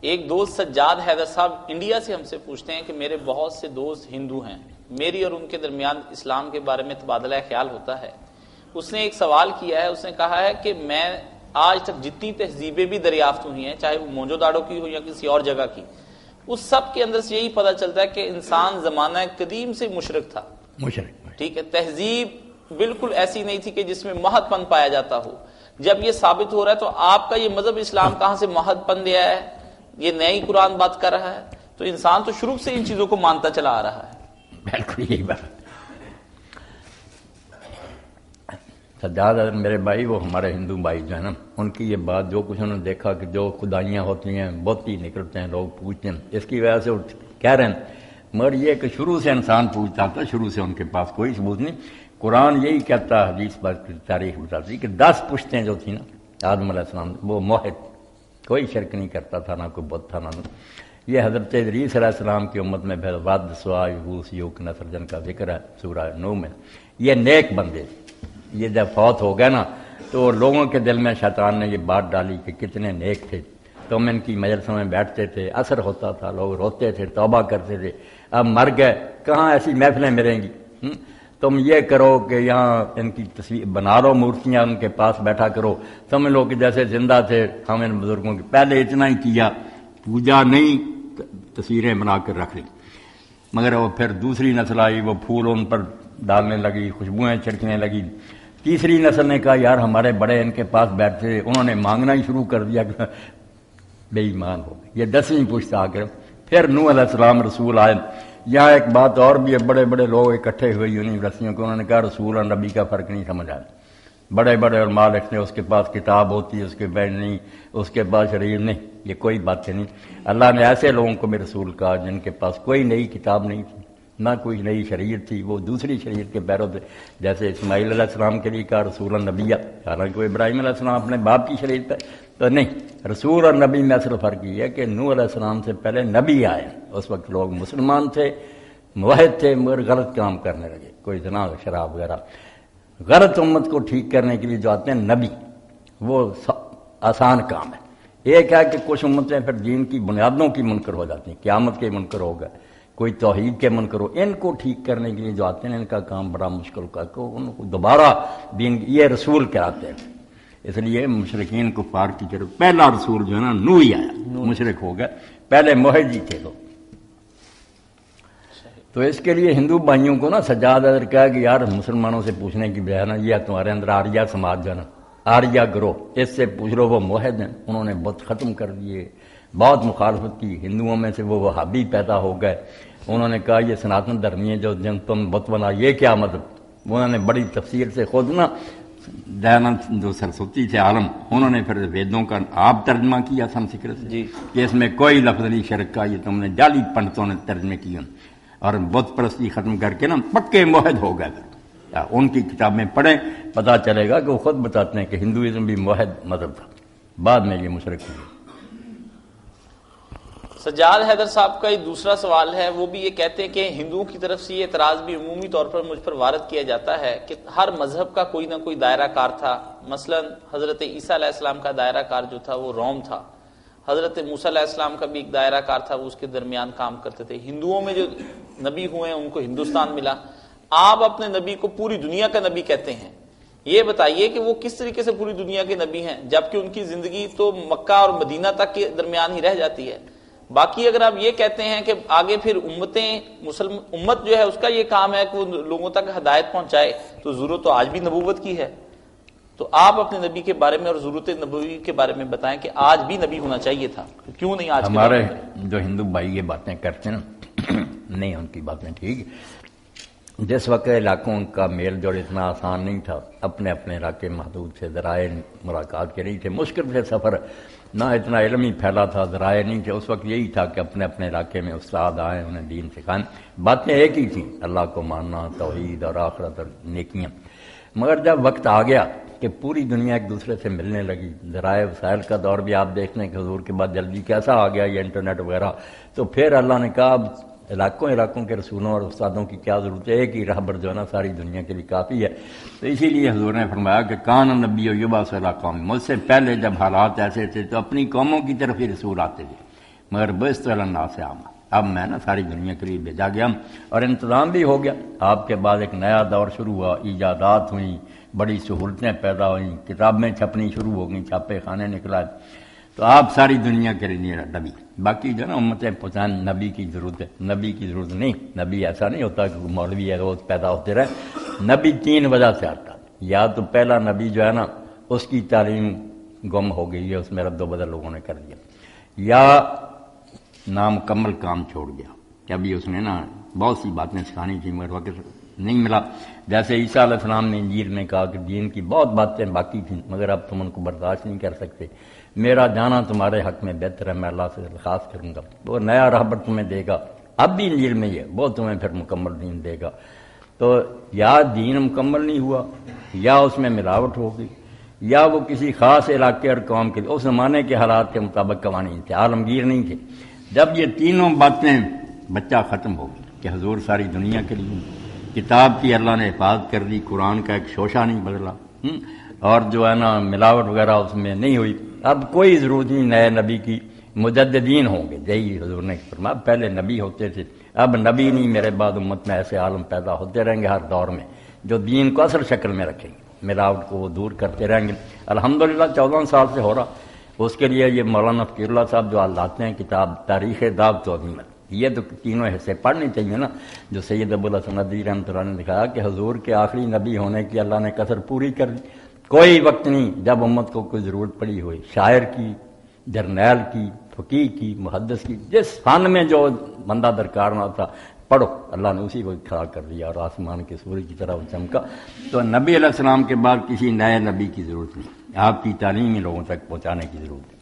ایک دوست سجاد حیدر صاحب انڈیا سے ہم سے پوچھتے ہیں کہ میرے بہت سے دوست ہندو ہیں، میری اور ان کے درمیان اسلام کے بارے میں تبادلہ خیال ہوتا ہے۔ اس نے ایک سوال کیا ہے، اس نے کہا ہے کہ میں آج تک جتنی تہذیبیں بھی دریافت ہوئی ہیں، چاہے وہ موہنجو داڑو کی ہو یا کسی اور جگہ کی، اس سب کے اندر سے یہی پتہ چلتا ہے کہ انسان زمانہ قدیم سے مشرک تھا۔ ٹھیک ہے، تہذیب بالکل ایسی نہیں تھی کہ جس میں مہد پن پایا جاتا ہو۔ جب یہ ثابت ہو رہا ہے تو آپ کا یہ مذہب اسلام کہاں سے مہد پن لیا ہے؟ یہ نئی قرآن بات کر رہا ہے، تو انسان تو شروع سے ان چیزوں کو مانتا چلا آ رہا ہے۔ بالکل یہی بات۔ سجاد میرے بھائی، وہ ہمارے ہندو بھائی جو ہے نا، ان کی یہ بات جو کچھ انہوں نے دیکھا کہ جو خدائیاں ہوتی ہیں بت ہی نکلتے ہیں، لوگ پوچھتے ہیں، اس کی وجہ سے وہ کہہ رہے ہیں، مگر یہ کہ شروع سے انسان پوچھتا تھا، شروع سے ان کے پاس کوئی ثبوت نہیں۔ قرآن یہی کہتا، حدیث پر تاریخ بتاتی کہ 10 پشتیں جو تھیں نا آدم علیہ السلام، وہ موحد، کوئی شرک نہیں کرتا تھا، نہ کوئی بت تھا نہ۔ یہ حضرت ادریس علیہ السلام کی امت میں پھر ود سوا یغوث یوک نصر جن کا ذکر ہے سورہ نو میں۔ یہ نیک بندے، یہ جب فوت ہو گئے نا تو لوگوں کے دل میں شیطان نے یہ بات ڈالی کہ کتنے نیک تھے، تم ان کی مجلسوں میں بیٹھتے تھے، اثر ہوتا تھا، لوگ روتے تھے، توبہ کرتے تھے، اب مر گئے، کہاں ایسی محفلیں ملیں گی؟ تم یہ کرو کہ یہاں ان کی تصویر بنا لو، مورتیاں ان کے پاس بیٹھا کرو، سمجھ لو کہ جیسے زندہ تھے۔ ہم ان بزرگوں کی پہلے اتنا ہی کیا، پوجا نہیں، تصویریں بنا کر رکھ لی۔ مگر وہ پھر دوسری نسل آئی، وہ پھول ان پر ڈالنے لگی، خوشبوئیں چھڑکنے لگی۔ تیسری نسل نے کہا یار ہمارے بڑے ان کے پاس بیٹھتے، انہوں نے مانگنا ہی شروع کر دیا، بے ایمان ہو گئے۔ یہ 10ویں پشت آ کر پھر نوح علیہ السلام رسول آئے۔ یہاں ایک بات اور بھی ہے، بڑے بڑے لوگ اکٹھے ہوئے یونیورسٹیوں کے، انہوں نے کہا رسول اور نبی کا فرق نہیں سمجھ آیا۔ بڑے بڑے علماء لکھتے ہیں اس کے پاس کتاب ہوتی ہے، اس کے بعد نہیں، اس کے پاس شریعت نہیں، یہ کوئی باتیں نہیں۔ اللہ نے ایسے لوگوں کو بھی رسول کہا جن کے پاس کوئی نئی کتاب نہیں تھی، نہ کوئی نئی شریعت تھی، وہ دوسری شریعت کے پیرو تھے۔ جیسے اسماعیل علیہ السلام کے لیے کہا رسول النبیہ، حالانکہ وہ ابراہیم علیہ السلام اپنے باپ کی شریعت پہ تو نہیں۔ رسول اور نبی میں اصل فرق یہ ہے کہ نوح علیہ السلام سے پہلے نبی آئے، اس وقت لوگ مسلمان تھے، موحد تھے، مگر غلط کام کرنے لگے، کوئی زنا شراب وغیرہ۔ غلط امت کو ٹھیک کرنے کے لیے جو آتے ہیں نبی، وہ آسان کام ہے۔ ایک ہے کہ کچھ امتیں پھر دین کی بنیادوں کی منکر ہو جاتی ہیں، قیامت کے منکر ہو گئے، کوئی توحید کے منکر ہو، ان کو ٹھیک کرنے کے لیے جو آتے ہیں ان کا کام بڑا مشکل کا، ان کو دوبارہ دین، یہ رسول کہلاتے ہیں۔ اس لیے مشرکین کفار کی طرف پہلا رسول جو ہے نا نوح ہی آیا، مشرک ہو گئے، پہلے موحد ہی تھے لوگ۔ تو اس کے لیے ہندو بھائیوں کو نا سجاد اگر کہا کہ یار مسلمانوں سے پوچھنے کی بجائے نا یہ تمہارے اندر آریہ سماج جو ہے نا، آریہ گروہ، اس سے پوچھ لو، وہ موحد ہیں، انہوں نے بت ختم کر دیے، بہت مخالفت کی۔ ہندوؤں میں سے وہ وہابی پیدا ہو گئے، انہوں نے کہا یہ سناتن دھرمی ہے جو جن تم بت بنا، یہ کیا مطلب؟ انہوں نے بڑی تفسیر سے خود نا دیانند جو سرسوتی تھے عالم، انہوں نے پھر ویدوں کا آپ ترجمہ کیا سنسکرت سے کہ اس میں کوئی لفظ نہیں شرک کا، یہ تم نے جعلی پنڈتوں نے ترجمے کیا، اور بت پرستی ختم کر کے نا پکے موحد ہو گئے۔ ان کی کتابیں پڑھیں، پتہ چلے گا کہ وہ خود بتاتے ہیں کہ ہندوازم بھی موحد مذہب تھا، بعد میں یہ مشرک ہوئے۔ سجاد حیدر صاحب کا ایک دوسرا سوال ہے، وہ بھی یہ کہتے ہیں کہ ہندوؤں کی طرف سے یہ اعتراض بھی عمومی طور پر مجھ پر وارد کیا جاتا ہے کہ ہر مذہب کا کوئی نہ کوئی دائرہ کار تھا۔ مثلا حضرت عیسیٰ علیہ السلام کا دائرہ کار جو تھا وہ روم تھا، حضرت موسیٰ علیہ السلام کا بھی ایک دائرہ کار تھا، وہ اس کے درمیان کام کرتے تھے۔ ہندوؤں میں جو نبی ہوئے ہیں ان کو ہندوستان ملا، آپ اپنے نبی کو پوری دنیا کا نبی کہتے ہیں، یہ بتائیے کہ وہ کس طریقے سے پوری دنیا کے نبی ہیں جبکہ ان کی زندگی تو مکہ اور مدینہ تک کے درمیان ہی رہ جاتی ہے۔ باقی اگر آپ یہ کہتے ہیں کہ آگے پھر امت جو ہے اس کا یہ کام ہے کہ وہ لوگوں تک ہدایت پہنچائے، تو ضرورت تو آج بھی نبوت کی ہے۔ تو آپ اپنے نبی کے بارے میں اور ضرورت نبوی کے بارے میں بتائیں کہ آج بھی نبی ہونا چاہیے تھا، کیوں نہیں آج؟ ہمارے جو ہندو بھائی یہ باتیں کرتے ہیں نہیں، ان کی باتیں ٹھیک۔ جس وقت علاقوں کا میل جوڑ اتنا آسان نہیں تھا، اپنے اپنے علاقے محدود تھے، ذرائع ملاقات کے نہیں تھے، مشکل سے سفر، نہ اتنا علم ہی پھیلا تھا، ذرائع نہیں تھے، اس وقت یہی تھا کہ اپنے اپنے علاقے میں استاد آئیں، انہیں دین سکھائیں، باتیں ایک ہی تھیں، اللہ کو ماننا، توحید اور آخرت اور نیکیاں۔ مگر جب وقت آ گیا کہ پوری دنیا ایک دوسرے سے ملنے لگی، ذرائع وسائل کا دور بھی آپ دیکھتے ہیں کہ حضور کے بعد جلدی کیسا آ گیا، یہ انٹرنیٹ وغیرہ، تو پھر اللہ نے کہا اب علاقوں کے رسولوں اور استادوں کی کیا ضرورت ہے، ایک ہی رہبر جو ہے نا ساری دنیا کے لیے کافی ہے۔ تو اسی لیے حضور نے فرمایا کہ کان نبی یبعث الی قوم، مجھ سے پہلے جب حالات ایسے تھے تو اپنی قوموں کی طرف ہی رسول آتے تھے، مگر بعثت الی الناس عامہ، اب میں نا ساری دنیا کے لیے بھیجا گیا، اور انتظام بھی ہو گیا۔ آپ کے بعد ایک نیا دور شروع ہوا، ایجادات ہوئیں، بڑی سہولتیں پیدا ہوئیں، کتابیں چھپنی شروع ہو گئیں، چھاپے خانے نکلا، تو آپ ساری دنیا کے لیے نبی۔ باقی جو نا امتیں پہچان نبی کی ضرورت ہے، نبی کی ضرورت نہیں۔ نبی ایسا نہیں ہوتا کہ مولوی ہے روز پیدا ہوتے رہے۔ نبی 3 وجہ سے آتا، یا تو پہلا نبی جو ہے نا اس کی تعلیم گم ہو گئی ہے، اس میں رد و بدل لوگوں نے کر دیا، یا نامکمل کام چھوڑ گیا کہ ابھی اس نے نا بہت سی باتیں سکھانی تھیں مگر وقت نہیں ملا۔ جیسے عیسیٰ علیہ السلام نے انجیل میں کہا کہ دین کی بہت باتیں باقی تھیں مگر اب تم ان کو برداشت نہیں کر سکتے، میرا جانا تمہارے حق میں بہتر ہے، میں اللہ سے درخواست کروں گا، وہ نیا رہبر تمہیں دے گا۔ اب بھی انجیل میں یہ وہ تمہیں پھر مکمل دین دے گا۔ تو یا دین مکمل نہیں ہوا، یا اس میں ملاوٹ ہو گئی، یا وہ کسی خاص علاقے اور قوم کے اس زمانے کے حالات کے مطابق قوانین تھے، عالمگیر نہیں تھے۔ جب یہ تینوں باتیں بچہ ختم ہو گئی کہ حضور ساری دنیا کے لیے، کتاب کی اللہ نے حفاظت کر دی، قرآن کا ایک شوشہ نہیں بدلا، اور جو ہے نا ملاوٹ وغیرہ اس میں نہیں ہوئی، اب کوئی ضرورت نہیں نئے نبی کی، مجددین ہوں گے، یہی حضور نے فرمایا پہلے نبی ہوتے تھے، اب نبی نہیں، میرے بعد امت میں ایسے عالم پیدا ہوتے رہیں گے ہر دور میں جو دین کو اصل شکل میں رکھیں گے، ملاوٹ کو وہ دور کرتے رہیں گے۔ الحمدللہ 14 سال سے ہو رہا، اس کے لیے یہ مولانا فقیر اللہ صاحب جو لاتے ہیں کتاب تاریخ دعوت و عظیمت، یہ تو تینوں حصے پڑھنے چاہیے نا، جو سید ابوالحسن ندوی رحمۃ اللہ نے دکھایا کہ حضور کے آخری نبی ہونے کی اللہ نے کثر پوری کر دی۔ کوئی وقت نہیں جب امت کو کوئی ضرورت پڑی ہوئی، شاعر کی، جرنیل کی، فقیہ کی، محدث کی، جس فن میں جو بندہ درکار نہ تھا پڑھو، اللہ نے اسی کو کھڑا کر دیا اور آسمان کے سورج کی طرح وہ چمکا۔ تو نبی علیہ السلام کے بعد کسی نئے نبی کی ضرورت نہیں، آپ کی تعلیم ہی لوگوں تک پہنچانے کی ضرورت ہے۔